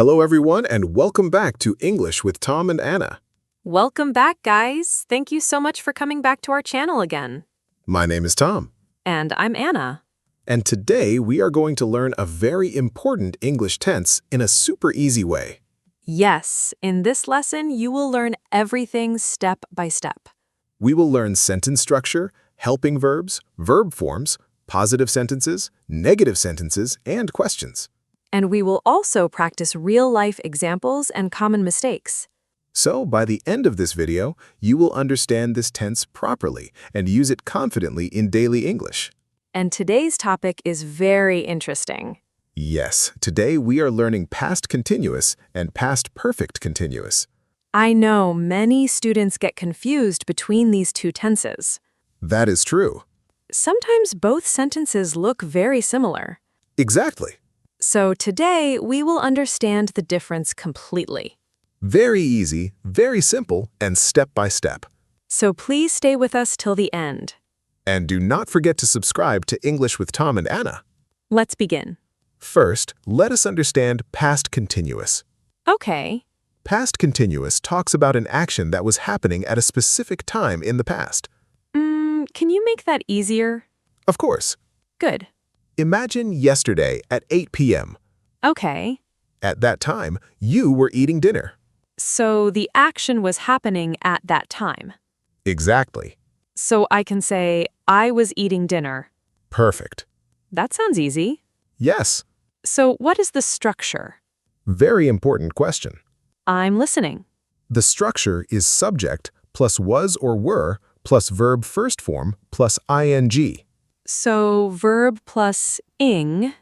Hello, everyone, and welcome back to English with Tom and Anna. Welcome back, guys. Thank you so much for coming back to our channel again. My name is Tom, And I'm Anna. and today we are going to learn a very important English tense in a super easy way. Yes, in this lesson, you will learn everything step by step. We will learn sentence structure, helping verbs, verb forms, positive sentences, negative sentences, and questions. And we will also practice real-life examples and common mistakes. So, by the end of this video, you will understand this tense properly and use it confidently in daily English. And today's topic is very interesting. Yes, today we are learning past continuous and past perfect continuous. I know many students get confused between these two tenses. That is true. Sometimes both sentences look very similar. Exactly. So today, we will understand the difference completely. Very easy, very simple, and step by step. So please stay with us till the end. And do not forget to subscribe to English with Tom and Anna. Let's begin. First, let us understand past continuous. Okay. Past continuous talks about an action that was happening at a specific time in the past. Can you make that easier? Of course. Good. Imagine yesterday at 8 p.m. Okay. At that time, you were eating dinner. So the action was happening at that time. Exactly. So I can say, I was eating dinner. Perfect. That sounds easy. Yes. So what is the structure? Very important question. I'm listening. The structure is subject plus was or were plus verb first form plus ing. So verb plus ing.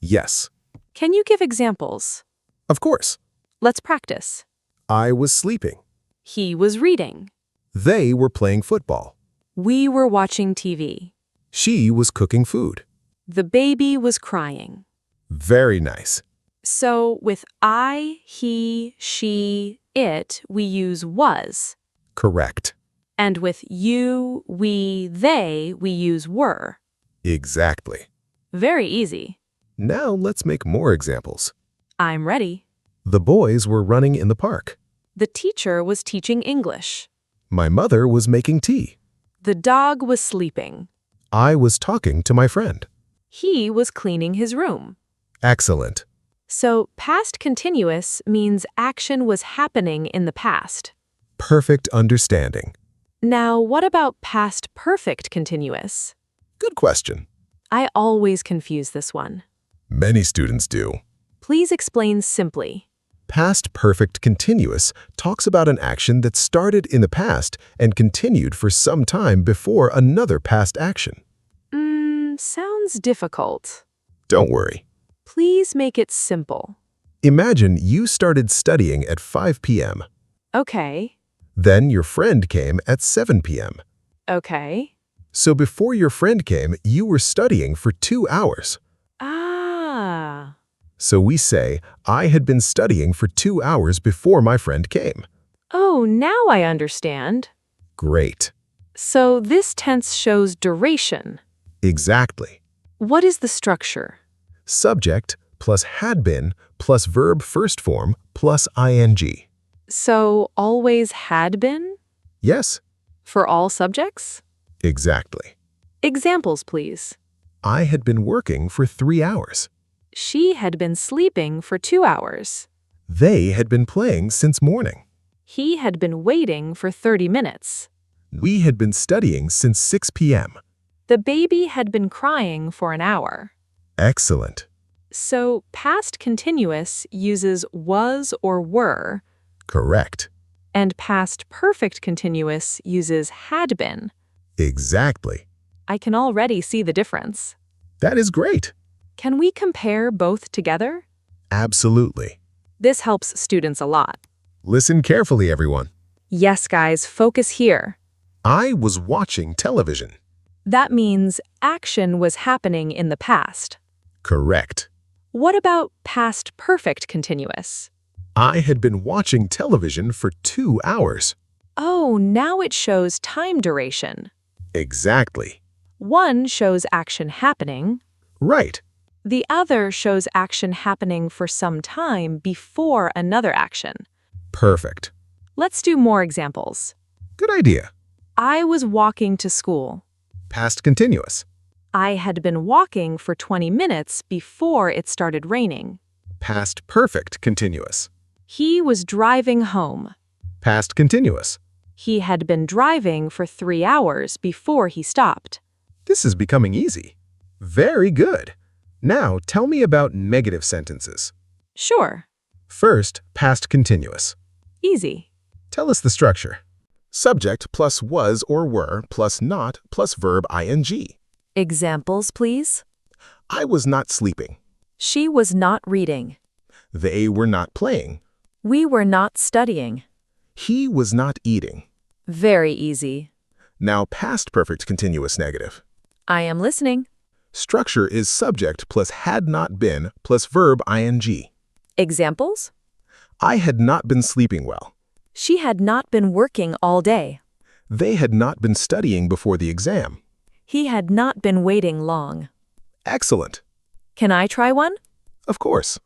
Yes. Can you give examples? Of course. Let's practice. I was sleeping. He was reading. They were playing football. We were watching TV. She was cooking food. The baby was crying. Very nice. So with I, he, she, it, we use was. Correct. And with you, we, they, we use were. Exactly. Very easy. Now let's make more examples. I'm ready. The boys were running in the park. The teacher was teaching English. My mother was making tea. The dog was sleeping. I was talking to my friend. He was cleaning his room. Excellent. So past continuous means action was happening in the past. Perfect understanding. Now, what about past perfect continuous? Good question. I always confuse this one. Many students do. Please explain simply. Past perfect continuous talks about an action that started in the past and continued for some time before another past action. Sounds difficult. Don't worry. Please make it simple. Imagine you started studying at 5 p.m. Okay. Then your friend came at 7 p.m. Okay. So before your friend came, you were studying for 2 hours. Ah. So we say, I had been studying for 2 hours before my friend came. Oh, now I understand. Great. So this tense shows duration. Exactly. What is the structure? Subject plus had been plus verb first form plus ing. So always had been? Yes, For all subjects? exactly. Examples, please. I had been working for 3 hours. She had been sleeping for 2 hours. They had been playing since morning. He had been waiting for 30 minutes. We had been studying since 6 p.m. The baby had been crying for an hour. Excellent. So past continuous uses was or were, Correct. and past perfect continuous uses had been. Exactly. I can already see the difference. That is great. Can we compare both together? Absolutely. This helps students a lot. Listen carefully, everyone. Yes, guys, focus here. I was watching television. That means action was happening in the past. Correct. What about past perfect continuous? I had been watching television for 2 hours. Oh, now it shows time duration. Exactly. One shows action happening. Right. The other shows action happening for some time before another action. Perfect. Let's do more examples. Good idea. I was walking to school. Past continuous. I had been walking for 20 minutes before it started raining. Past perfect continuous. He was driving home. Past continuous. He had been driving for 3 hours before he stopped. This is becoming easy. Very good. Now tell me about negative sentences. Sure. First, past continuous. Easy. Tell us the structure. Subject plus was or were plus not plus verb ing. Examples, please. I was not sleeping. She was not reading. They were not playing. We were not studying. He was not eating. Very easy. Now past perfect continuous negative. I am listening. Structure is subject plus had not been plus verb ing. Examples? I had not been sleeping well. She had not been working all day. They had not been studying before the exam. He had not been waiting long. Excellent. Can I try one? Of course.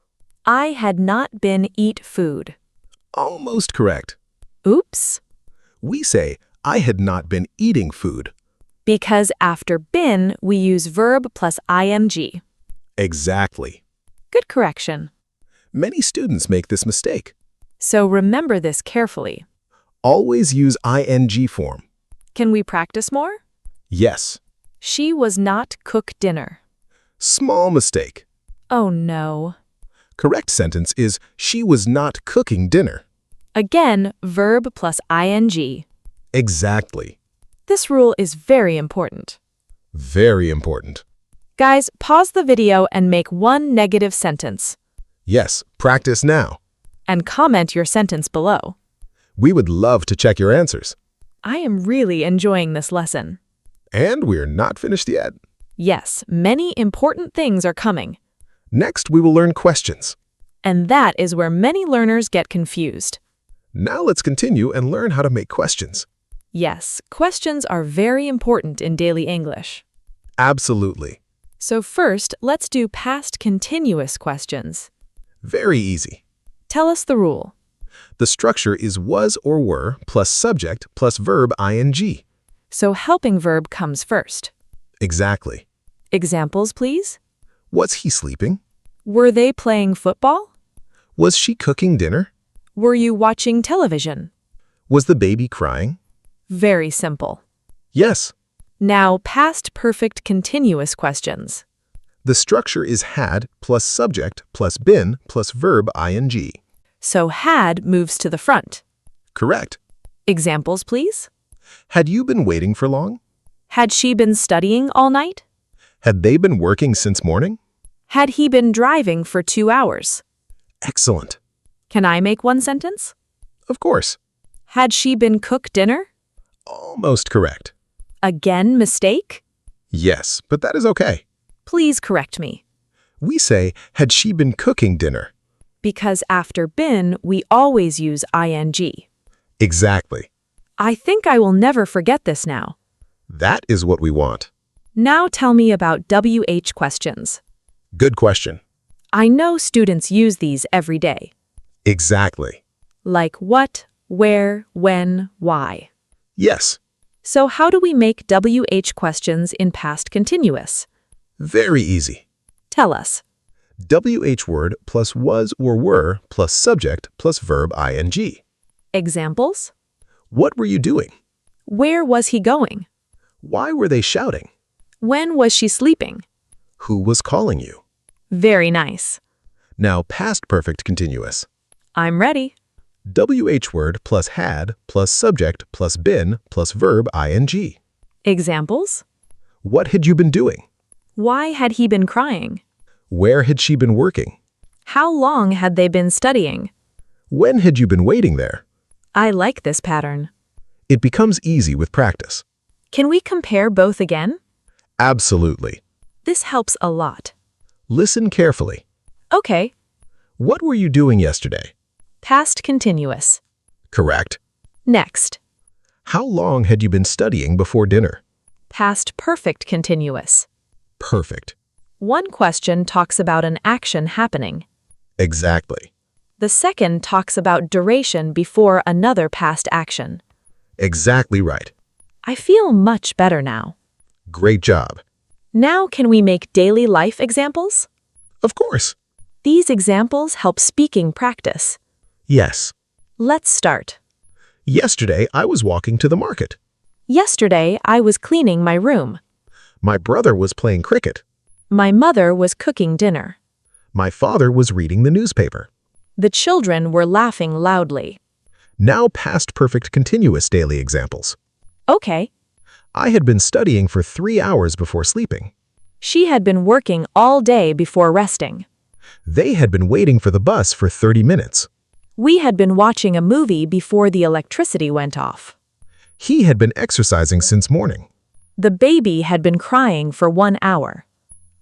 I had not been eat food. Almost correct. Oops. We say, I had not been eating food. Because after been, we use verb plus ing. Exactly. Good correction. Many students make this mistake. So remember this carefully. Always use ing form. Can we practice more? Yes. She was not cook dinner. Small mistake. Oh no. Correct sentence is, she was not cooking dinner. Again, verb plus ing. Exactly. This rule is very important. Very important. Guys, pause the video and make one negative sentence. Yes, practice now. And comment your sentence below. We would love to check your answers. I am really enjoying this lesson. And we're not finished yet. Yes, many important things are coming. Next, we will learn questions. And that is where many learners get confused. Now let's continue and learn how to make questions. Yes, questions are very important in daily English. Absolutely. So first, let's do past continuous questions. Very easy. Tell us the rule. The structure is was or were plus subject plus verb ing. So helping verb comes first. Exactly. Examples, please. Was he sleeping? Were they playing football? Was she cooking dinner? Were you watching television? Was the baby crying? Very simple. Yes. Now, past perfect continuous questions. The structure is had plus subject plus been plus verb ing. So had moves to the front. Correct. Examples, please. Had you been waiting for long? Had she been studying all night? Had they been working since morning? Had he been driving for 2 hours? Excellent. Can I make one sentence? Of course. Had she been cook dinner? Almost correct. Again, mistake? Yes, but that is okay. Please correct me. We say, had she been cooking dinner? Because after been, we always use ing. Exactly. I think I will never forget this now. That is what we want. Now tell me about WH questions. Good question. I know students use these every day. Exactly. Like what, where, when, why. Yes. So how do we make WH questions in past continuous? Very easy. Tell us. WH word plus was or were plus subject plus verb ing. Examples? What were you doing? Where was he going? Why were they shouting? When was she sleeping? Who was calling you? Very nice. Now past perfect continuous. I'm ready. WH word plus had plus subject plus been plus verb ing. Examples? What had you been doing? Why had he been crying? Where had she been working? How long had they been studying? When had you been waiting there? I like this pattern. It becomes easy with practice. Can we compare both again? Absolutely. This helps a lot. Listen carefully. Okay. What were you doing yesterday? Past continuous. Correct. Next. How long had you been studying before dinner? Past perfect continuous. Perfect. One question talks about an action happening. Exactly. The second talks about duration before another past action. Exactly right. I feel much better now. Great job. Now can we make daily life examples? Of course. These examples help speaking practice. Yes. Let's start. Yesterday, I was walking to the market. Yesterday, I was cleaning my room. My brother was playing cricket. My mother was cooking dinner. My father was reading the newspaper. The children were laughing loudly. Now past perfect continuous daily examples. Okay. I had been studying for 3 hours before sleeping. She had been working all day before resting. They had been waiting for the bus for 30 minutes. We had been watching a movie before the electricity went off. He had been exercising since morning. The baby had been crying for 1 hour.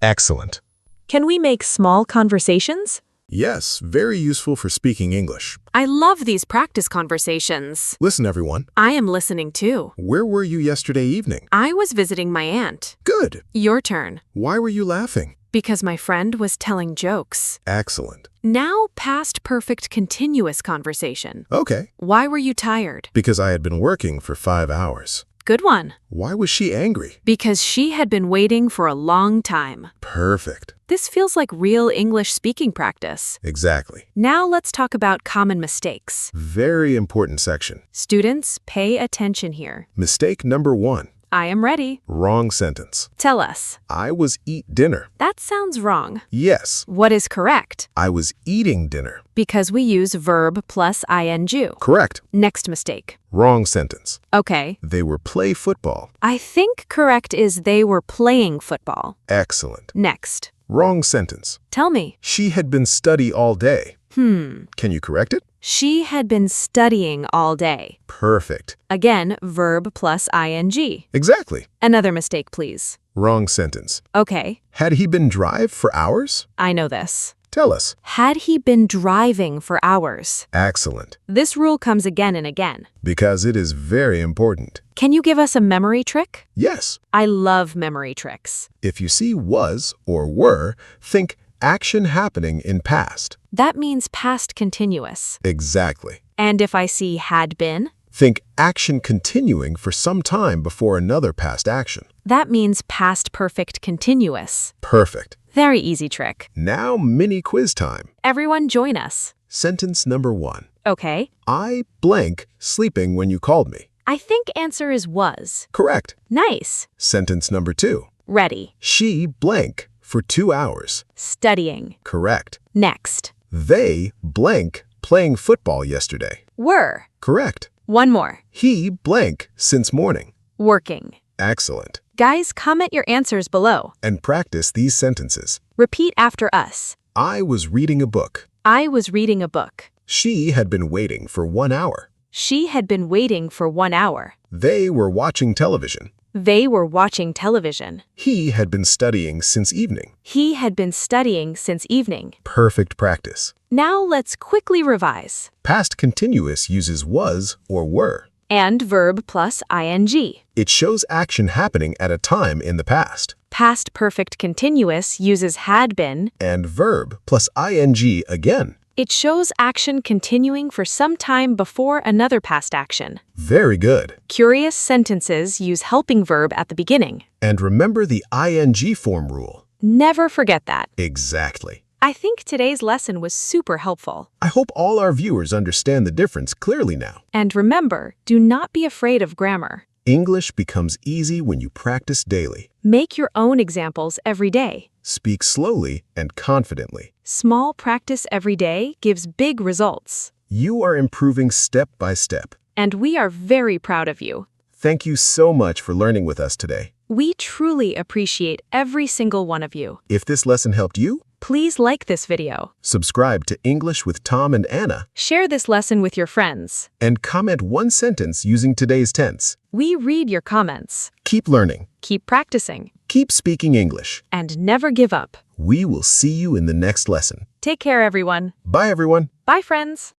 Excellent. Can we make small conversations? Yes, very useful for speaking English. I love these practice conversations. Listen, everyone. I am listening too. Where were you yesterday evening? I was visiting my aunt. Good. Your turn. Why were you laughing? Because my friend was telling jokes. Excellent. Now past perfect continuous conversation. Okay. Why were you tired? Because I had been working for 5 hours. Good one. Why was she angry? Because she had been waiting for a long time. Perfect. This feels like real English speaking practice. Exactly. Now let's talk about common mistakes. Very important section. Students, pay attention here. Mistake number 1. I am ready. Wrong sentence. Tell us. I was eat dinner. That sounds wrong. Yes, What is correct? I was eating dinner. Because we use verb plus ing. Correct. Next mistake. Wrong sentence. Okay. They were play football. I think correct is they were playing football. Excellent. Next. Wrong sentence. Tell me. She had been study all day. Can you correct it? She had been studying all day. Perfect. Again, verb plus ing. Exactly. Another mistake, please. Wrong sentence. Okay, Had he been drive for hours? I know this. Tell us. Had he been driving for hours? Excellent. This rule comes again and again. Because it is very important. Can you give us a memory trick? Yes. I love memory tricks. If you see was or were, think action happening in past. That means past continuous. Exactly. And if I see had been, Think action continuing for some time before another past action. that means past perfect continuous. Perfect. Very easy trick. Now mini quiz time. Everyone join us. Sentence number 1. Okay, I blank sleeping when you called me. I think answer is was. Correct. Nice. Sentence number 2. Ready. She blank for 2 hours. Studying. Correct. Next. They blank playing football yesterday. Were. Correct. One more. He blank since morning. Working. Excellent. Guys, comment your answers below. And practice these sentences. Repeat after us. I was reading a book. I was reading a book. She had been waiting for 1 hour. She had been waiting for 1 hour. They were watching television. They were watching television. He had been studying since evening. He had been studying since evening. Perfect practice. Now let's quickly revise. Past continuous uses was or were. And verb plus ing. It shows action happening at a time in the past. Past perfect continuous uses had been. And verb plus ing again. It shows action continuing for some time before another past action. Very good. Curious sentences use helping verb at the beginning. And remember the ing form rule. Never forget that. Exactly. I think today's lesson was super helpful. I hope all our viewers understand the difference clearly now. And remember, do not be afraid of grammar. English becomes easy when you practice daily. Make your own examples every day. Speak slowly and confidently. Small practice every day gives big results. You are improving step by step. And we are very proud of you. Thank you so much for learning with us today. We truly appreciate every single one of you. If this lesson helped you, Please like this video. subscribe to English with Tom and Anna, Share this lesson with your friends. and comment one sentence using today's tense. We read your comments. Keep learning. Keep practicing. Keep speaking English. And never give up. We will see you in the next lesson. Take care, everyone. Bye, everyone. Bye, friends.